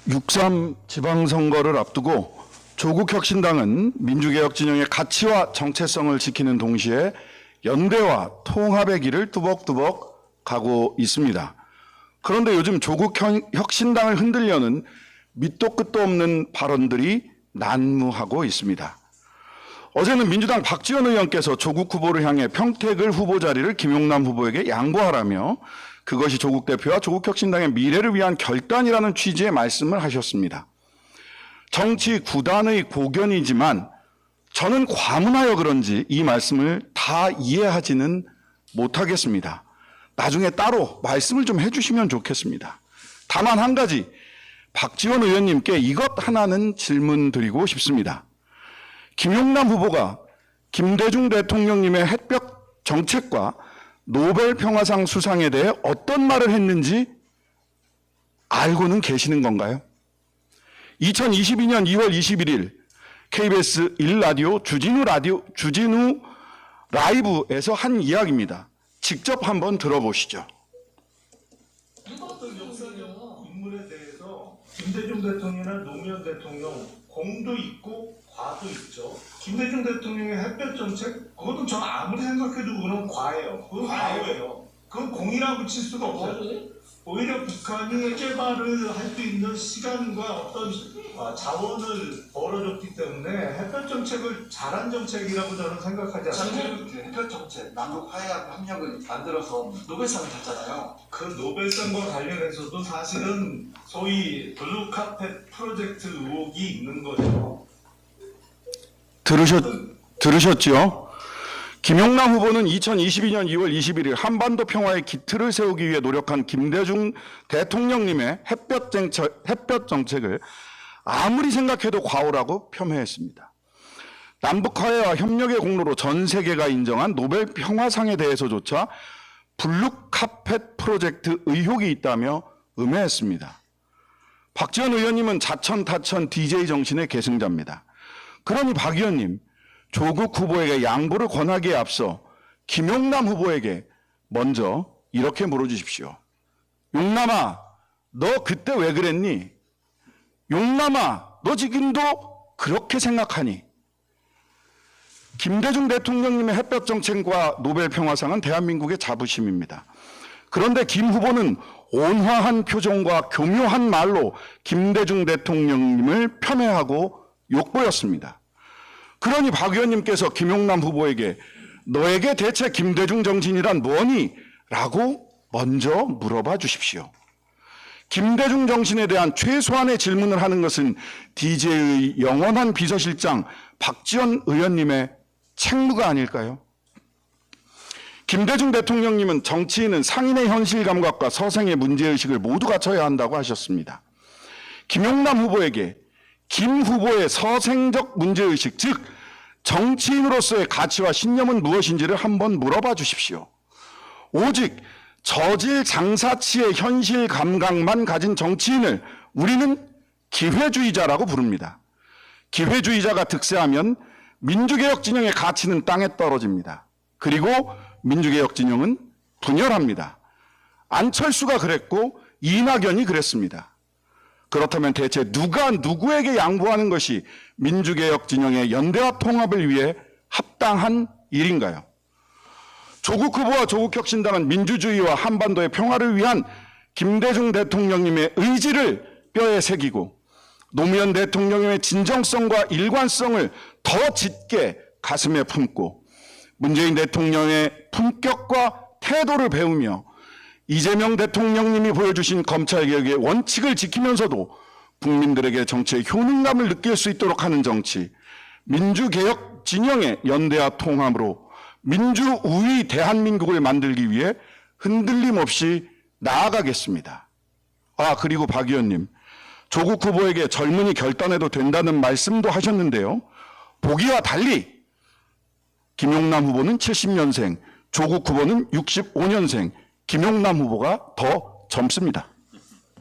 6.3 지방선거를 앞두고 조국혁신당은 민주개혁 진영의 가치와 정체성을 지키는 동시에 연대와 통합의 길을 뚜벅뚜벅 가고 있습니다. 그런데 요즘 조국혁신당을 흔들려는 밑도 끝도 없는 발언들이 난무하고 있습니다. 어제는 민주당 박지원 의원께서 조국 후보를 향해 평택을 후보 자리를 김용남 후보에게 양보하라며 그것이 조국 대표와 조국혁신당의 미래를 위한 결단이라는 취지의 말씀을 하셨습니다. 정치 구단의 고견이지만 저는 과문하여 그런지 이 말씀을 다 이해하지는 못하겠습니다. 나중에 따로 말씀을 좀 해주시면 좋겠습니다. 다만 한 가지, 박지원 의원님께 이것 하나는 질문 드리고 싶습니다. 김용남 후보가 김대중 대통령님의 햇볕 정책과 노벨 평화상 수상에 대해 어떤 말을 했는지 알고는 계시는 건가요? 2022년 2월 21일 KBS 1라디오 주진우 라이브에서 한 이야기입니다. 직접 한번 들어보시죠. 어떤 역사적 인물에 대해서 김대중 대통령이나 노무현 대통령 공도 있고 과도 있죠. 김대중 대통령의 햇볕 정책, 그것도 전 아무리 생각해도 그건 과예요. 그건 과예요. 그건 공이라고 칠 수가 없어요. 오히려 북한이 개발을 할 수 있는 시간과 어떤 자원을 벌어줬기 때문에 햇볕 정책을 잘한 정책이라고 저는 생각하지 않습니다. 햇볕 정책, 남북 화해하고 협력을 만들어서 노벨상을 탔잖아요. 그 노벨상과 관련해서도 사실은 소위 블루카펫 프로젝트 의혹이 있는 거죠. 들으셨죠? 김용남 후보는 2022년 2월 21일 한반도 평화의 기틀을 세우기 위해 노력한 김대중 대통령님의 햇볕 정책을 아무리 생각해도 과오라고 폄훼했습니다. 남북 화해와 협력의 공로로 전 세계가 인정한 노벨 평화상에 대해서조차 블루카펫 프로젝트 의혹이 있다며 음해했습니다. 박지원 의원님은 자천타천 DJ 정신의 계승자입니다. 그러니 박 의원님, 조국 후보에게 양보를 권하기에 앞서 김용남 후보에게 먼저 이렇게 물어주십시오. 용남아, 너 그때 왜 그랬니? 용남아, 너 지금도 그렇게 생각하니? 김대중 대통령님의 햇볕 정책과 노벨 평화상은 대한민국의 자부심입니다. 그런데 김 후보는 온화한 표정과 교묘한 말로 김대중 대통령님을 폄훼하고 욕보였습니다. 그러니 박 의원님께서 김용남 후보에게 너에게 대체 김대중 정신이란 뭐니? 라고 먼저 물어봐 주십시오. 김대중 정신에 대한 최소한의 질문을 하는 것은 DJ의 영원한 비서실장 박지원 의원님의 책무가 아닐까요? 김대중 대통령님은 정치인은 상인의 현실 감각과 서생의 문제의식을 모두 갖춰야 한다고 하셨습니다. 김용남 후보에게 김 후보의 서생적 문제의식, 즉 정치인으로서의 가치와 신념은 무엇인지를 한번 물어봐 주십시오. 오직 저질 장사치의 현실 감각만 가진 정치인을 우리는 기회주의자라고 부릅니다. 기회주의자가 득세하면 민주개혁 진영의 가치는 땅에 떨어집니다. 그리고 민주개혁 진영은 분열합니다. 안철수가 그랬고 이낙연이 그랬습니다. 그렇다면 대체 누가 누구에게 양보하는 것이 민주개혁 진영의 연대와 통합을 위해 합당한 일인가요? 조국 후보와 조국혁신당은 민주주의와 한반도의 평화를 위한 김대중 대통령님의 의지를 뼈에 새기고 노무현 대통령님의 진정성과 일관성을 더 짙게 가슴에 품고 문재인 대통령의 품격과 태도를 배우며 이재명 대통령님이 보여주신 검찰개혁의 원칙을 지키면서도 국민들에게 정치의 효능감을 느낄 수 있도록 하는 정치, 민주개혁 진영의 연대와 통합으로 민주우위 대한민국을 만들기 위해 흔들림 없이 나아가겠습니다. 그리고 박 의원님, 조국 후보에게 젊은이 결단해도 된다는 말씀도 하셨는데요. 보기와 달리 김용남 후보는 70년생, 조국 후보는 65년생, 김용남 후보가 더 젊습니다.